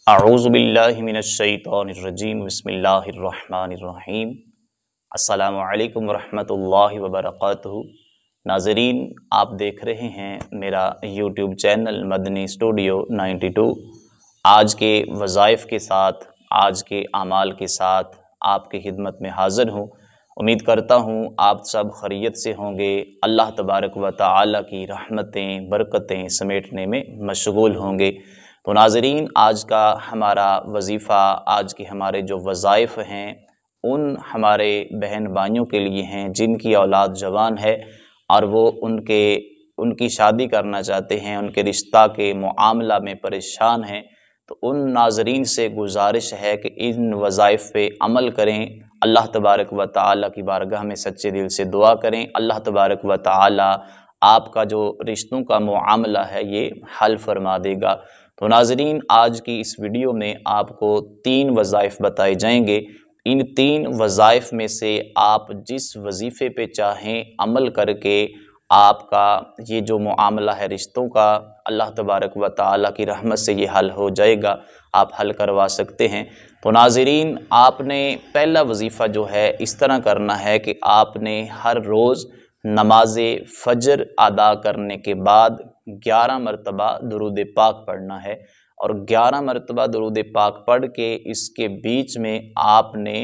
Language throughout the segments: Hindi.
अऊज़ुबिल्लाहि मिनश्शैतानिर्रजीम बिस्मिल्लाहिर्रहमानिर्रहीम। अस्सलामु अलैकुम वरहमतुल्लाहि वबरकातुहू। नाज़रीन, आप देख रहे हैं मेरा यूट्यूब चैनल मदनी स्टूडियो 92। आज के वज़ाइफ के साथ, आज के आमाल के साथ आपकी खिदमत में हाज़िर हूँ। उम्मीद करता हूँ आप सब खैरियत से होंगे, अल्लाह तबारक व तआला की रहमतें बरकतें समेटने में मशगूल होंगे। तो नाज़रीन, आज का हमारा वजीफ़ा, आज के हमारे जो वज़ाइफ हैं उन हमारे बहन भाइयों के लिए हैं जिनकी औलाद जवान है और वो उनकी शादी करना चाहते हैं, उनके रिश्ता के मुआमला में परेशान हैं। तो उन नाज़रीन से गुजारिश है कि इन वज़ाइफ पे अमल करें, अल्लाह तबारक व तआला की बारगाह में सच्चे दिल से दुआ करें। अल्लाह तबारक व तआला आपका जो रिश्तों का मुआमला है ये हल फरमा देगा। तो नाज़रीन, आज की इस वीडियो में आपको 3 वज़ाइफ बताए जाएंगे। इन 3 वज़ाइफ में से आप जिस वजीफ़े पे चाहें अमल करके आपका ये जो मुआमला है रिश्तों का, अल्लाह तबारक व तआला की रहमत से ये हल हो जाएगा, आप हल करवा सकते हैं। तो नाज़रीन, आपने पहला वजीफ़ा जो है इस तरह करना है कि आपने हर रोज़ नमाज फ़जर अदा करने के बाद 11 मरतबा दुरूद पाक पढ़ना है और 11 मरतबा दुरूद पाक पढ़ के इसके बीच में आपने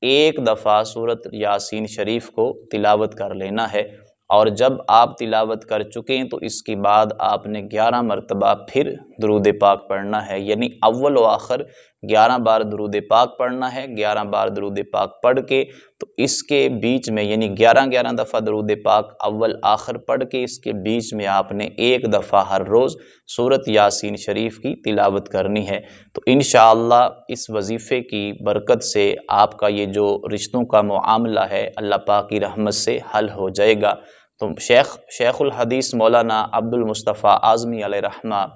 एक दफ़ा सूरत यासीन शरीफ को तिलावत कर लेना है। और जब आप तिलावत कर चुके हैं तो इसके बाद आपने 11 मरतबा फिर दुरूद पाक पढ़ना है, यानी अव्वल व आखिर 11 बार दुरूद पाक पढ़ना है। 11 बार दुरूद पाक पढ़ के तो इसके बीच में यानी 11 दफ़ा दुरूद पाक अव्वल आखिर पढ़ के इसके बीच में आपने एक दफ़ा हर रोज़ सूरत यासीन शरीफ की तिलावत करनी है। तो इंशाअल्लाह इस वजीफ़े की बरकत से आपका ये जो रिश्तों का मुआमला है अल्लाह पाक की रहमत से हल हो जाएगा। तो शेखुल हदीस मौलाना अब्दुल मुस्तफ़ा आज़मी अलैहि रहमा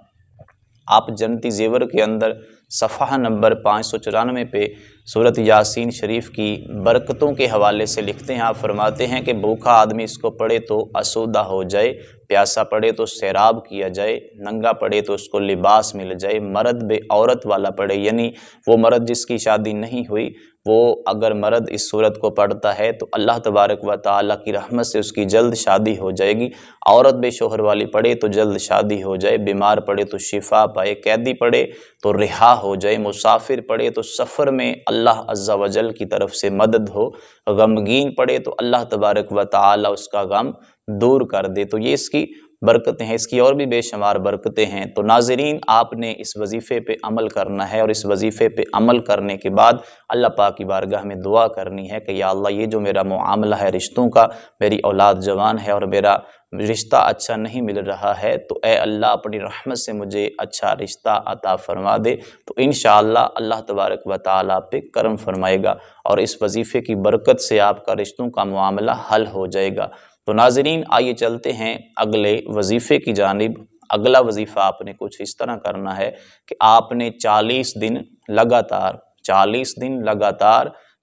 आप जन्नती ज़ेवर के अंदर सफ़हा नंबर 594 पे सूरत यासीन शरीफ की बरकतों के हवाले से लिखते हैं। आप फरमाते हैं कि भूखा आदमी इसको पढ़े तो आसूदा हो जाए, प्यासा पढ़े तो सैराब किया जाए, नंगा पढ़े तो उसको लिबास मिल जाए, मर्द बे औरत वाला पढ़े यानी वो मर्द जिसकी शादी नहीं हुई वो अगर मर्द इस सूरत को पढ़ता है तो अल्लाह तबारक व तआला की रहमत से उसकी जल्द शादी हो जाएगी। औरत बेशोहर वाली पढ़े तो जल्द शादी हो जाए, बीमार पढ़े तो शिफा पाए, कैदी पढ़े तो रिहा हो जाए, मुसाफिर पढ़े तो सफ़र में अल्लाह अज़्ज़ा वजल की तरफ से मदद हो, गमगीन पढ़े तो अल्लाह तबारक व तआला उसका गम दूर कर दे। तो ये इसकी बरकतें हैं, इसकी और भी बेशुमार बरकतें हैं। तो नाज़रीन, आपने इस वजीफ़े पे अमल करना है और इस वजीफ़े पे अमल करने के बाद अल्लाह पाक की बारगाह में दुआ करनी है कि या अल्लाह, ये जो मेरा मुआमला है रिश्तों का, मेरी औलाद जवान है और मेरा रिश्ता अच्छा नहीं मिल रहा है, तो ए अल्लाह अपनी रहमत से मुझे अच्छा रिश्ता अता फरमा दे। तो इंशाअल्लाह अल्लाह तबारक व तआला पे करम फरमाएगा और इस वजीफ़े की बरकत से आपका रिश्तों का मामला हल हो जाएगा। तो नाज़रीन, आइए चलते हैं अगले वजीफ़े की जानिब। अगला वजीफ़ा आपने कुछ इस तरह करना है कि आपने 40 दिन लगातार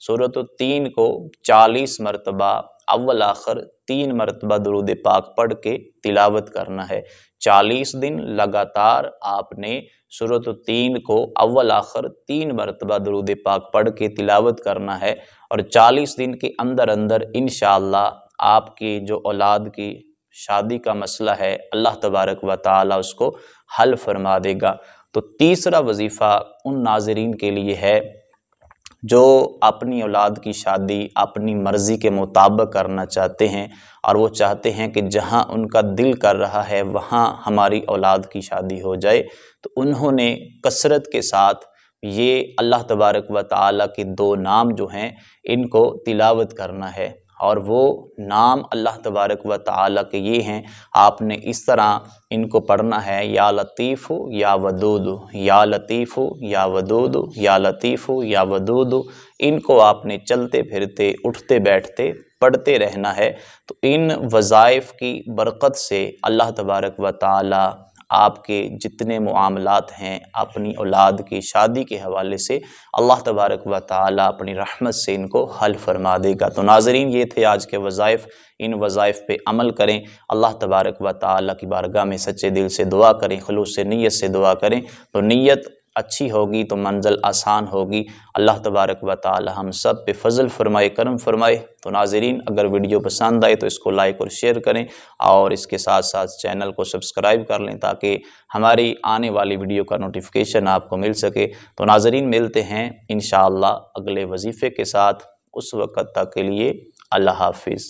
सूरत 3 को 40 मरतबा अव्वल आखिर 3 मरतबा दुरूद पाक पढ़ के तिलावत करना है। 40 दिन लगातार आपने सूरत 3 को अव्वल आखिर 3 मरतबा दुरूद पाक पढ़ के तिलावत करना है और 40 दिन के अंदर अंदर इंशाअल्लाह आपकी जो औलाद की शादी का मसला है अल्लाह तबारक व तआला उसको हल फरमा देगा। तो तीसरा वजीफ़ा उन नाज़रीन के लिए है जो अपनी औलाद की शादी अपनी मर्ज़ी के मुताबिक करना चाहते हैं और वो चाहते हैं कि जहां उनका दिल कर रहा है वहां हमारी औलाद की शादी हो जाए। तो उन्होंने कसरत के साथ ये अल्लाह तबारक व तआला के 2 नाम जो हैं इनको तिलावत करना है और वो नाम अल्लाह तबारक व तआला के ये हैं। आपने इस तरह इनको पढ़ना है, या लतीफ़ु या वदूदु, या लतीफ़ु या वदूदु, या लतीफ़ु या वदूदु। इनको आपने चलते फिरते उठते बैठते पढ़ते रहना है। तो इन वज़ाइफ की बरकत से अल्लाह तबारक व तआला आपके जितने मुआमलात हैं अपनी औलाद की शादी के हवाले से अल्लाह तबारक व तआला अपनी रहमत से इनको हल फरमा देगा। तो नाज़रीन, ये थे आज के वज़ाइफ। इन वज़ाइफ पे अमल करें, अल्लाह तबारक व तआला की बारगाह में सच्चे दिल से दुआ करें, खुलूस से नीयत से दुआ करें। तो नीयत अच्छी होगी तो मंजिल आसान होगी। अल्लाह तबारक व तआला हम सब पे फजल फरमाए, करम फरमाए। तो नाज़रीन, अगर वीडियो पसंद आए तो इसको लाइक और शेयर करें और इसके साथ साथ चैनल को सब्सक्राइब कर लें ताकि हमारी आने वाली वीडियो का नोटिफिकेशन आपको मिल सके। तो नाज़रीन, मिलते हैं इंशाअल्लाह अगले वजीफ़े के साथ। उस वक़्त तक के लिए अल्लाह हाफ़िज़।